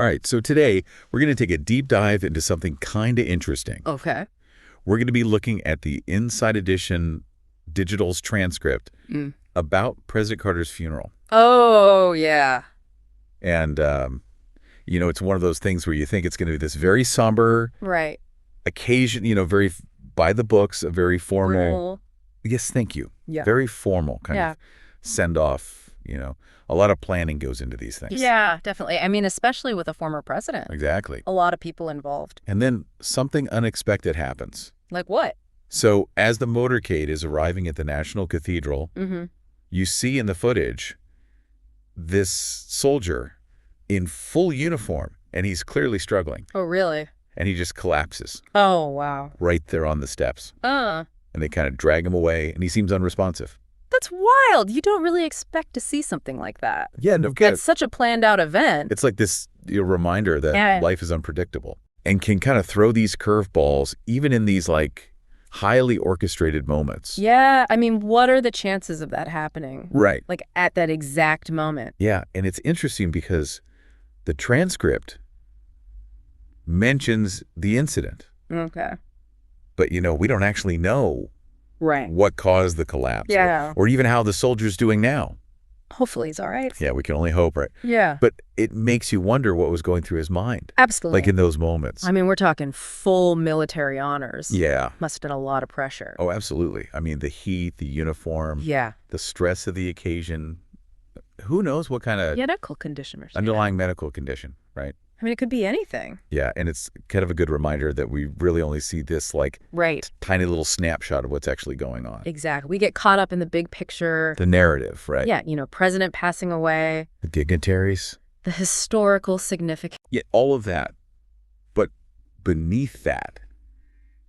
All right, so today we're going to take a deep dive into something kind of interesting. Okay. We're going to be looking at the Inside Edition Digital's transcript about President Carter's funeral. Oh, yeah. And, it's one of those things where you think it's going to be this very somber Right. occasion, very by the books, a very formal. Formal. Yes, thank you. Yeah. Very formal kind Yeah. of send off, A lot of planning goes into these things. Yeah, definitely. I mean, especially with a former president. Exactly. A lot of people involved. And then something unexpected happens. Like what? So as the motorcade is arriving at the National Cathedral, you see in the footage this soldier in full uniform, and he's clearly struggling. Oh, really? And he just collapses Oh, wow. right there on the steps. And they kind of drag him away, and he seems unresponsive. That's wild. You don't really expect to see something like that. Yeah, no kidding. It's such a planned out event. It's like this reminder that life is unpredictable and can kind of throw these curveballs even in these like highly orchestrated moments. Yeah. I mean, what are the chances of that happening? Right. Like at that exact moment. Yeah. And it's interesting because the transcript mentions the incident. Okay. But, we don't actually know what caused the collapse. Yeah. Or even how the soldier's doing now. Hopefully he's all right. Yeah, we can only hope, right? Yeah. But it makes you wonder what was going through his mind. Absolutely. Like in those moments. I mean, we're talking full military honors. Yeah. Must have been a lot of pressure. Oh, absolutely. I mean, the heat, the uniform, Yeah. the stress of the occasion. Who knows what kind of Medical condition or something. underlying medical condition, right? I mean, it could be anything. Yeah, and it's kind of a good reminder that we really only see this like Right. tiny little snapshot of what's actually going on. Exactly. We get caught up in the big picture. The narrative, right? Yeah, president passing away, The dignitaries. the historical significance. Yeah, all of that. But beneath that,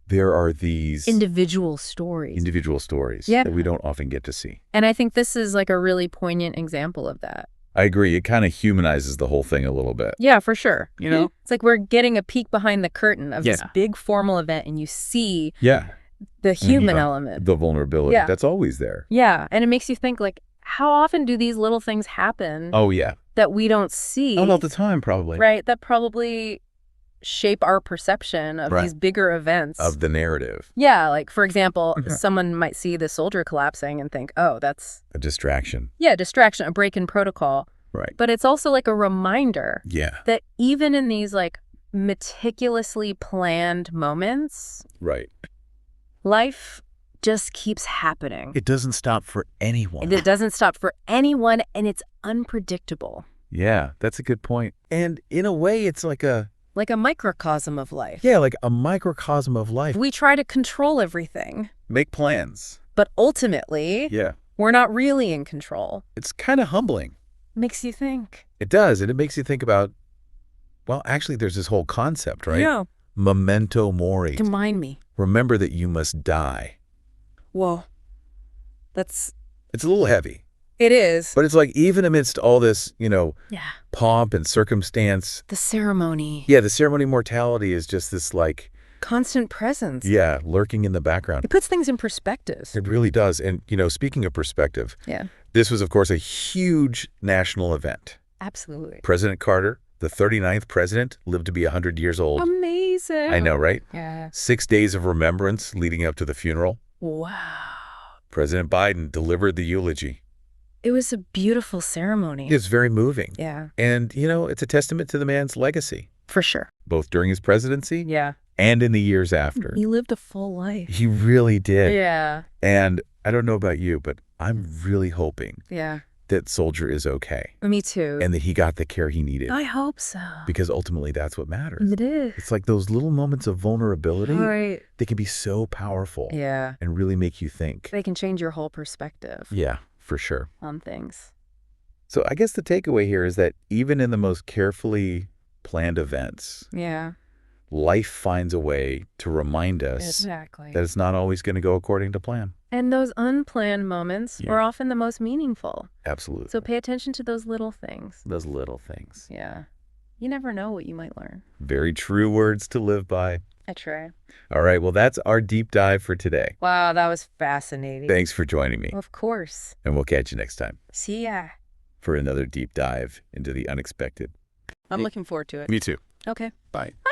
there are these Individual stories. individual stories Yeah. that we don't often get to see. And I think this is like a really poignant example of that. I agree. It kind of humanizes the whole thing a little bit. Yeah, for sure. It's like we're getting a peek behind the curtain of this Yeah. big formal event, and you see Yeah. the human element. The vulnerability. Yeah. That's always there. Yeah, and it makes you think, like, how often do these little things happen Oh, yeah. that we don't see? Not all the time, probably. Right, that probably shape our perception of these bigger events. Of the narrative. Yeah, like, for example, someone might see the soldier collapsing and think, oh, that's, A distraction. distraction, a break in protocol. Right. But it's also like a reminder Yeah. that even in these, like, meticulously planned moments, Right. life just keeps happening. It doesn't stop for anyone. It doesn't stop for anyone, and it's unpredictable. Yeah, that's a good point. And in a way, it's like a microcosm of life. like a microcosm of life. We try to control everything, Make plans. but ultimately, Yeah. we're not really in control. It's kind of humbling. Makes you think. It does. And it makes you think about, well, actually, there's this whole concept, right? Yeah. Memento mori. Remind me. Remember that you must die. Whoa. It's a little heavy. It is. But it's like even amidst all this, Yeah. pomp and circumstance. The ceremony. Yeah, the ceremony mortality is just this like, Constant presence. lurking in the background. It puts things in perspective. It really does. And, speaking of perspective, Yeah. this was, of course, a huge national event. Absolutely. President Carter, the 39th president, lived to be 100 years old. Amazing. I know, right? Yeah. 6 days of remembrance leading up to the funeral. Wow. President Biden delivered the eulogy. It was a beautiful ceremony. It's very moving. Yeah. And, it's a testament to the man's legacy, For sure. both during his presidency Yeah. and in the years after. He lived a full life. He really did. Yeah. And I don't know about you, but I'm really hoping Yeah. that Soldier is okay Me too. and that he got the care he needed. I hope so. Because ultimately that's what matters. It is. It's like those little moments of vulnerability. Right. They can be so powerful Yeah. and really make you think. They can change your whole perspective Yeah, for sure. on things. So I guess the takeaway here is that even in the most carefully planned events, Yeah. life finds a way to remind us Exactly. that it's not always going to go according to plan. And those unplanned moments Yeah. are often the most meaningful. Absolutely. So pay attention to those little things. Those little things. Yeah. You never know what you might learn. Very true words to live by. I try. All right, well, that's our deep dive for today. Wow, that was fascinating. Thanks for joining me, Of course. and we'll catch you next time See ya. for another deep dive into the unexpected. I'm looking forward to it. Me too. Okay. Bye. Bye.